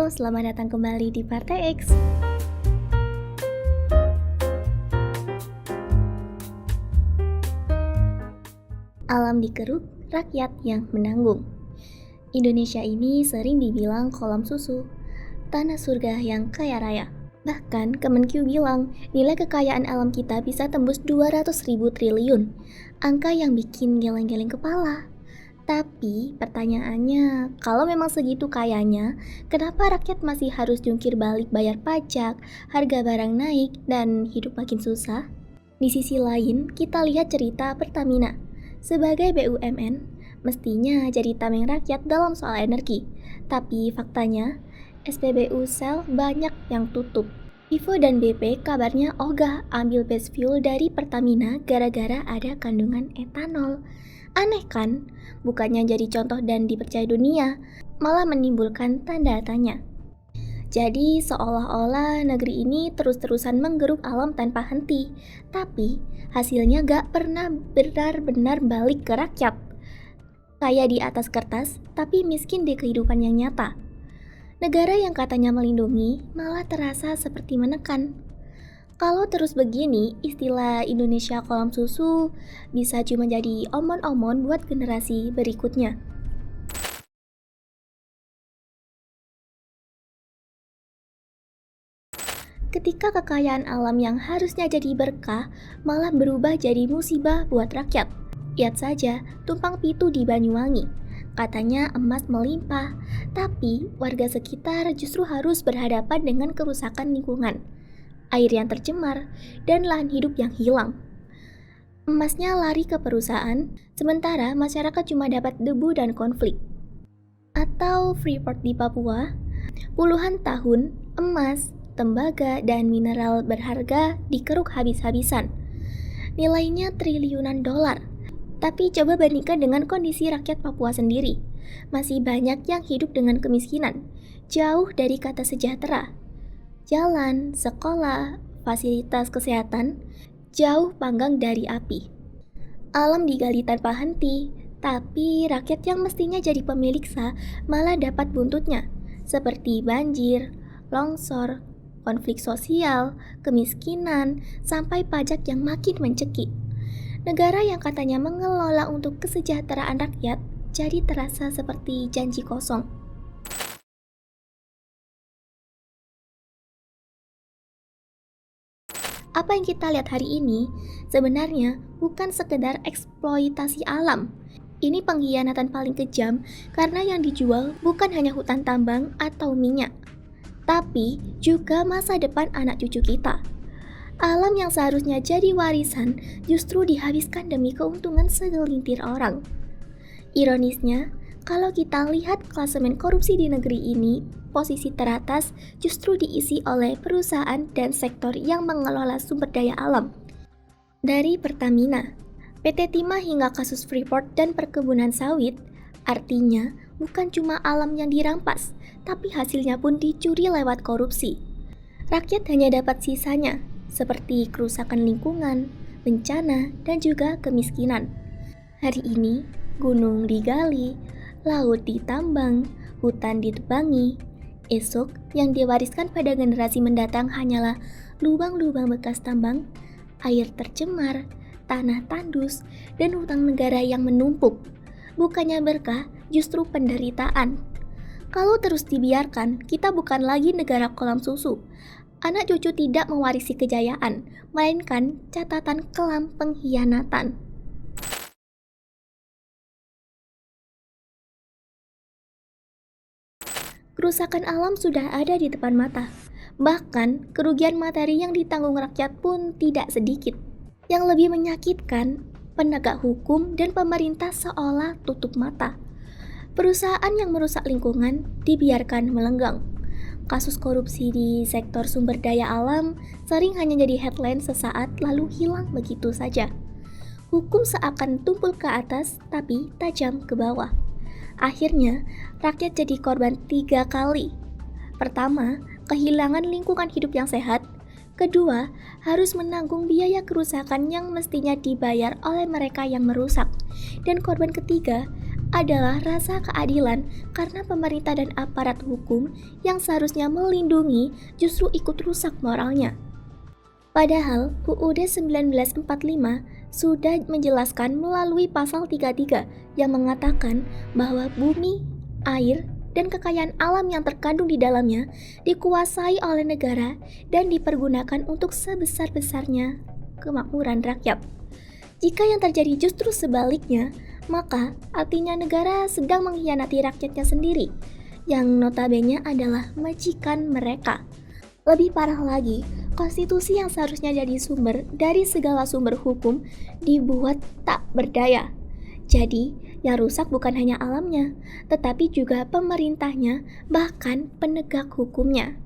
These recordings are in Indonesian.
Halo, selamat datang kembali di Partai X. Alam dikeruk, rakyat yang menanggung. Indonesia ini sering dibilang kolam susu, tanah surga yang kaya raya. Bahkan Kemenq bilang nilai kekayaan alam kita bisa tembus 200.000 triliun, angka yang bikin geleng-geleng kepala. Tapi pertanyaannya, kalau memang segitu kayanya, kenapa rakyat masih harus jungkir balik bayar pajak, harga barang naik, dan hidup makin susah? Di sisi lain, kita lihat cerita Pertamina. Sebagai BUMN, mestinya jadi tameng rakyat dalam soal energi. Tapi faktanya, SPBU Shell banyak yang tutup. Vivo dan BP kabarnya ogah ambil base fuel dari Pertamina gara-gara ada kandungan etanol. Aneh kan? Bukannya jadi contoh dan dipercaya dunia, malah menimbulkan tanda tanya. Jadi seolah-olah negeri ini terus-terusan menggeruk alam tanpa henti, tapi hasilnya gak pernah benar-benar balik ke rakyat. Kaya di atas kertas, tapi miskin di kehidupan yang nyata. Negara yang katanya melindungi, malah terasa seperti menekan. Kalau terus begini, istilah Indonesia kolam susu bisa cuma jadi omon-omon buat generasi berikutnya. Ketika kekayaan alam yang harusnya jadi berkah, malah berubah jadi musibah buat rakyat. Lihat saja, tumpang pitu di Banyuwangi. Katanya emas melimpah, tapi warga sekitar justru harus berhadapan dengan kerusakan lingkungan, air yang tercemar, dan lahan hidup yang hilang. Emasnya lari ke perusahaan, sementara masyarakat cuma dapat debu dan konflik. Atau Freeport di Papua, puluhan tahun emas, tembaga, dan mineral berharga dikeruk habis-habisan. Nilainya triliunan dolar. Tapi coba bandingkan dengan kondisi rakyat Papua sendiri. Masih banyak yang hidup dengan kemiskinan, jauh dari kata sejahtera. Jalan, sekolah, fasilitas kesehatan, jauh panggang dari api. Alam digali tanpa henti, tapi rakyat yang mestinya jadi pemilik sah malah dapat buntutnya, seperti banjir, longsor, konflik sosial, kemiskinan, sampai pajak yang makin mencekik. Negara yang katanya mengelola untuk kesejahteraan rakyat jadi terasa seperti janji kosong. Apa yang kita lihat hari ini sebenarnya bukan sekedar eksploitasi alam. Ini pengkhianatan paling kejam karena yang dijual bukan hanya hutan tambang atau minyak, tapi juga masa depan anak cucu kita. Alam yang seharusnya jadi warisan justru dihabiskan demi keuntungan segelintir orang. Ironisnya, kalau kita lihat klasemen korupsi di negeri ini, posisi teratas justru diisi oleh perusahaan dan sektor yang mengelola sumber daya alam. Dari Pertamina, PT Timah hingga kasus Freeport dan perkebunan sawit, artinya bukan cuma alam yang dirampas, tapi hasilnya pun dicuri lewat korupsi. Rakyat hanya dapat sisanya, seperti kerusakan lingkungan, bencana, dan juga kemiskinan. Hari ini, gunung digali, laut ditambang, hutan ditebangi. Esok, yang diwariskan pada generasi mendatang hanyalah lubang-lubang bekas tambang, air tercemar, tanah tandus, dan hutang negara yang menumpuk. Bukannya berkah, justru penderitaan. Kalau terus dibiarkan, kita bukan lagi negara kolam susu. Anak cucu tidak mewarisi kejayaan, melainkan catatan kelam pengkhianatan. Kerusakan alam sudah ada di depan mata. Bahkan, kerugian materi yang ditanggung rakyat pun tidak sedikit. Yang lebih menyakitkan, penegak hukum dan pemerintah seolah tutup mata. Perusahaan yang merusak lingkungan dibiarkan melenggang. Kasus korupsi di sektor sumber daya alam sering hanya jadi headline sesaat lalu hilang begitu saja. Hukum seakan tumpul ke atas tapi tajam ke bawah. Akhirnya, rakyat jadi korban 3 kali. Pertama, kehilangan lingkungan hidup yang sehat. Kedua, harus menanggung biaya kerusakan yang mestinya dibayar oleh mereka yang merusak. Dan korban ketiga, adalah rasa keadilan karena pemerintah dan aparat hukum yang seharusnya melindungi justru ikut rusak moralnya. Padahal UUD 1945 sudah menjelaskan melalui pasal 33 yang mengatakan bahwa bumi, air, dan kekayaan alam yang terkandung di dalamnya dikuasai oleh negara dan dipergunakan untuk sebesar-besarnya kemakmuran rakyat. Jika yang terjadi justru sebaliknya, maka artinya negara sedang mengkhianati rakyatnya sendiri, yang notabene adalah majikan mereka. Lebih parah lagi, konstitusi yang seharusnya jadi sumber dari segala sumber hukum dibuat tak berdaya. Jadi, yang rusak bukan hanya alamnya, tetapi juga pemerintahnya, bahkan penegak hukumnya.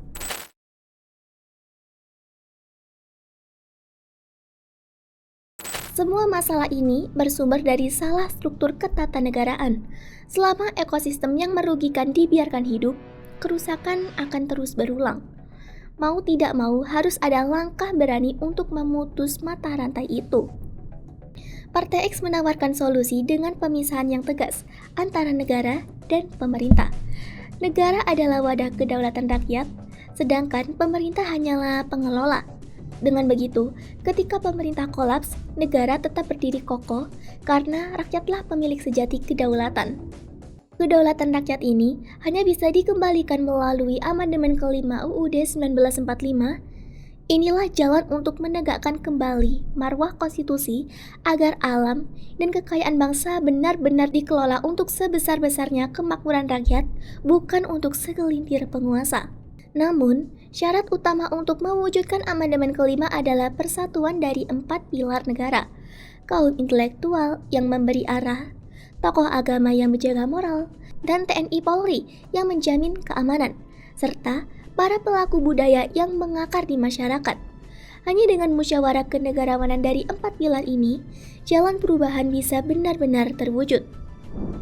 Semua masalah ini bersumber dari salah struktur ketatanegaraan. Selama ekosistem yang merugikan dibiarkan hidup, kerusakan akan terus berulang. Mau tidak mau harus ada langkah berani untuk memutus mata rantai itu. Partai X menawarkan solusi dengan pemisahan yang tegas antara negara dan pemerintah. Negara adalah wadah kedaulatan rakyat, sedangkan pemerintah hanyalah pengelola. Dengan begitu, ketika pemerintah kolaps, negara tetap berdiri kokoh karena rakyatlah pemilik sejati kedaulatan. Kedaulatan rakyat ini hanya bisa dikembalikan melalui amandemen kelima UUD 1945. Inilah jalan untuk menegakkan kembali marwah konstitusi agar alam dan kekayaan bangsa benar-benar dikelola untuk sebesar-besarnya kemakmuran rakyat, bukan untuk segelintir penguasa. Namun, syarat utama untuk mewujudkan amandemen kelima adalah persatuan dari 4 pilar negara, kaum intelektual yang memberi arah, tokoh agama yang menjaga moral, dan TNI Polri yang menjamin keamanan, serta para pelaku budaya yang mengakar di masyarakat. Hanya dengan musyawarah kenegarawanan dari 4 pilar ini, jalan perubahan bisa benar-benar terwujud.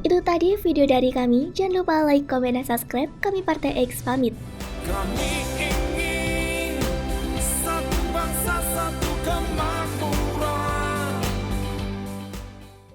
Itu tadi video dari kami, jangan lupa like, komen, dan subscribe. Kami Partai X pamit.